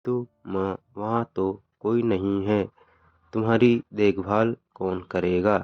किंतु माँ वहाँ तो कोई नहीं है, तुम्हारी देखभाल कौन करेगा?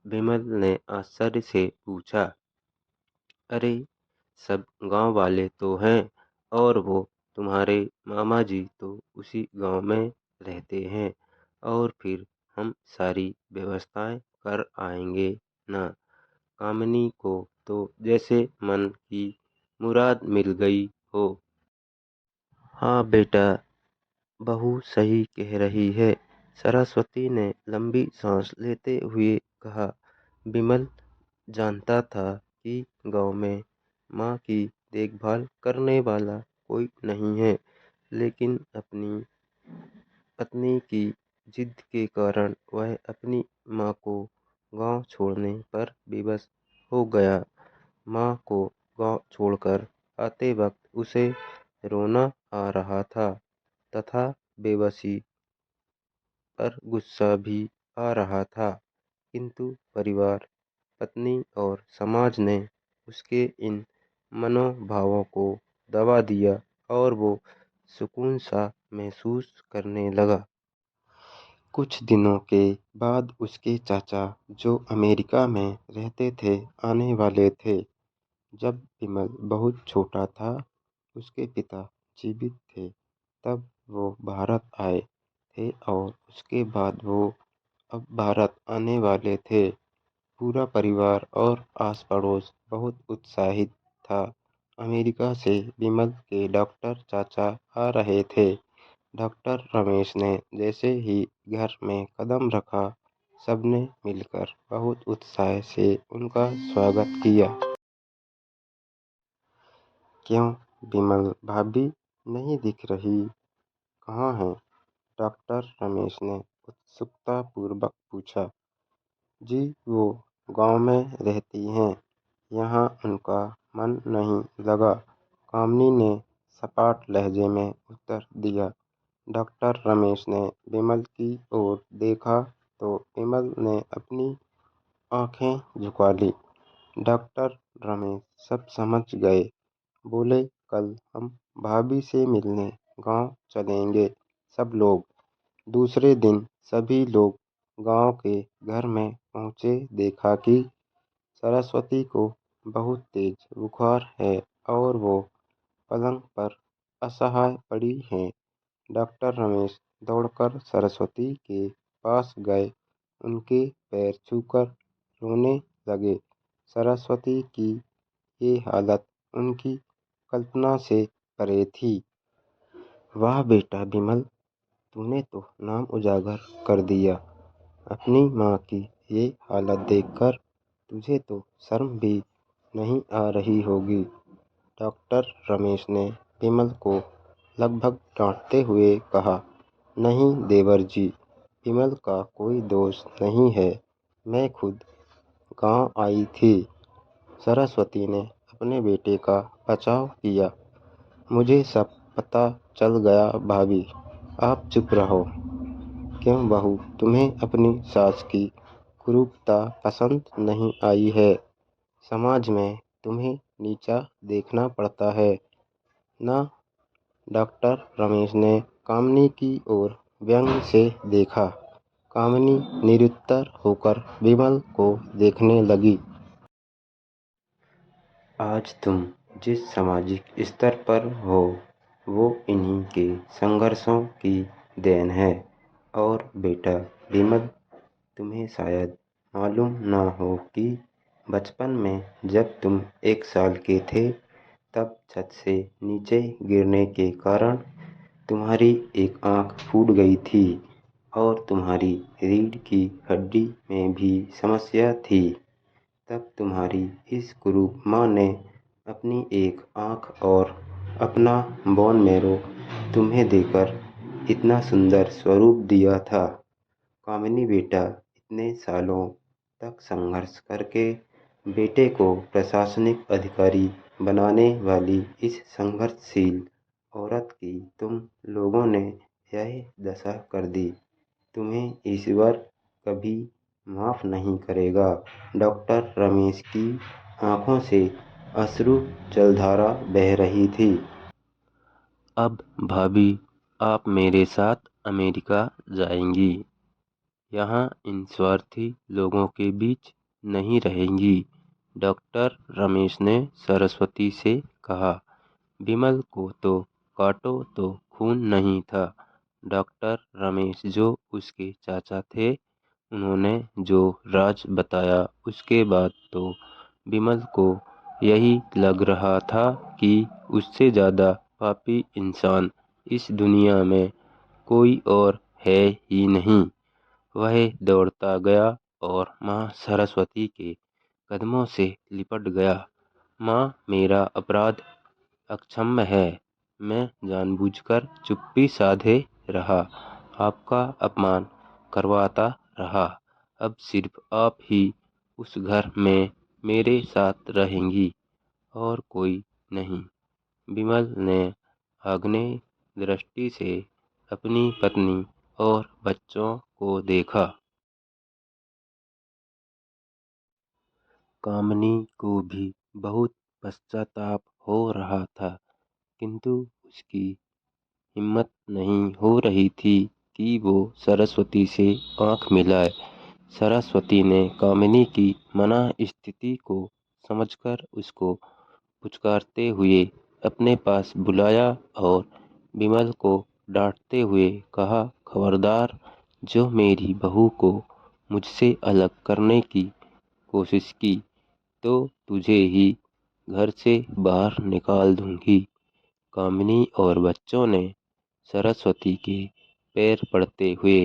विमल ने आश्चर्य से पूछा। अरे, सब गांव वाले तो हैं और वो तुम्हारे मामा जी तो उसी गांव में रहते हैं और फिर हम सारी व्यवस्थाएं कर आएंगे ना। कामिनी को तो जैसे मन की मुराद मिल गई हो। हाँ बेटा, बहू सही कह रही है, सरस्वती ने लंबी सांस लेते हुए कहा। विमल जानता था कि गांव में माँ की देखभाल करने वाला कोई नहीं है, लेकिन अपनी पत्नी की जिद के कारण वह अपनी माँ को गांव छोड़ने पर विवश हो गया। माँ को गांव छोड़कर आते वक्त उसे रोना आ रहा था तथा बेबसी पर गुस्सा भी आ रहा था, किंतु परिवार, पत्नी और समाज ने उसके इन मनोभावों को दबा दिया और वो सुकून सा महसूस करने लगा। कुछ दिनों के बाद उसके चाचा, जो अमेरिका में रहते थे, आने वाले थे। जब विमल बहुत छोटा था, उसके पिता जीवित थे, तब वो भारत आए थे और उसके बाद वो अब भारत आने वाले थे। पूरा परिवार और आस पड़ोस बहुत उत्साहित था। अमेरिका से विमल के डॉक्टर चाचा आ रहे थे। डॉक्टर रमेश ने जैसे ही घर में कदम रखा, सबने मिलकर बहुत उत्साह से उनका स्वागत किया। क्यों विमल भाभी नहीं दिख रही? कहाँ है? डॉक्टर रमेश ने उत्सुकतापूर्वक पूछा। जी, वो गांव में रहती हैं, यहाँ उनका मन नहीं लगा, कामिनी ने सपाट लहजे में उत्तर दिया। डॉक्टर रमेश ने विमल की ओर देखा तो विमल ने अपनी आंखें झुका ली। डॉक्टर रमेश सब समझ गए। बोले, कल हम भाभी से मिलने गांव चलेंगे सब लोग। दूसरे दिन सभी लोग गांव के घर में पहुंचे। देखा कि सरस्वती को बहुत तेज बुखार है और वो पलंग पर असहाय पड़ी हैं। डॉक्टर रमेश दौड़कर सरस्वती के पास गए, उनके पैर छूकर रोने लगे। सरस्वती की ये हालत उनकी कल्पना से परे थी। वाह बेटा विमल, तूने तो नाम उजागर कर दिया। अपनी माँ की ये हालत देखकर तुझे तो शर्म भी नहीं आ रही होगी। डॉक्टर रमेश ने विमल को लगभग डांटते हुए कहा। नहीं देवर जी, विमल का कोई दोष नहीं है, मैं खुद गांव आई थी। सरस्वती ने अपने बेटे का बचाव किया। मुझे सब पता चल गया भाभी, आप चुप रहो। क्यों बहू, तुम्हें अपनी सास की क्रूरता पसंद नहीं आई है? समाज में तुम्हें नीचा देखना पड़ता है ना? डॉक्टर रमेश ने कामिनी की ओर व्यंग्य से देखा। कामिनी निरुत्तर होकर विमल को देखने लगी। आज तुम जिस सामाजिक स्तर पर हो, वो इन्हीं के संघर्षों की देन है। और बेटा विमल, तुम्हें शायद मालूम ना हो कि बचपन में जब तुम 1 साल के थे, तब छत से नीचे गिरने के कारण तुम्हारी एक आंख फूट गई थी और तुम्हारी रीढ़ की हड्डी में भी समस्या थी। तब तुम्हारी इस कुरूप माँ ने अपनी एक आंख और अपना बोन मैरो तुम्हें देकर इतना सुंदर स्वरूप दिया था। कामिनी बेटा, इतने सालों तक संघर्ष करके बेटे को प्रशासनिक अधिकारी बनाने वाली इस संघर्षशील औरत की तुम लोगों ने यह दशा कर दी। तुम्हें ईश्वर कभी माफ नहीं करेगा। डॉक्टर रमेश की आंखों से अश्रु जलधारा बह रही थी। अब भाभी, आप मेरे साथ अमेरिका जाएंगी। यहाँ इन स्वार्थी लोगों के बीच नहीं रहेंगी। डॉक्टर रमेश ने सरस्वती से कहा। विमल को तो काटो तो खून नहीं था। डॉक्टर रमेश जो उसके चाचा थे, उन्होंने जो राज बताया उसके बाद तो विमल को यही लग रहा था कि उससे ज़्यादा पापी इंसान इस दुनिया में कोई और है ही नहीं। वह दौड़ता गया और माँ सरस्वती के कदमों से लिपट गया। माँ, मेरा अपराध अक्षम्य है। मैं जानबूझकर चुप्पी साधे रहा, आपका अपमान करवाता रहा। अब सिर्फ आप ही उस घर में मेरे साथ रहेंगी और कोई नहीं। विमल ने आग्नेय दृष्टि से अपनी पत्नी और बच्चों को देखा। कामिनी को भी बहुत पश्चाताप हो रहा था, किंतु उसकी हिम्मत नहीं हो रही थी कि वो सरस्वती से आंख मिलाए। सरस्वती ने कामिनी की मना स्थिति को समझकर उसको पुचकारते हुए अपने पास बुलाया और विमल को डांटते हुए कहा, खबरदार, जो मेरी बहू को मुझसे अलग करने की कोशिश की तो तुझे ही घर से बाहर निकाल दूंगी। कामिनी और बच्चों ने सरस्वती के पैर पड़ते हुए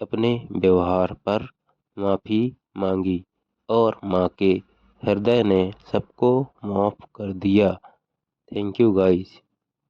अपने व्यवहार पर माफ़ी मांगी और माँ के हृदय ने सबको माफ़ कर दिया। Thank you guys.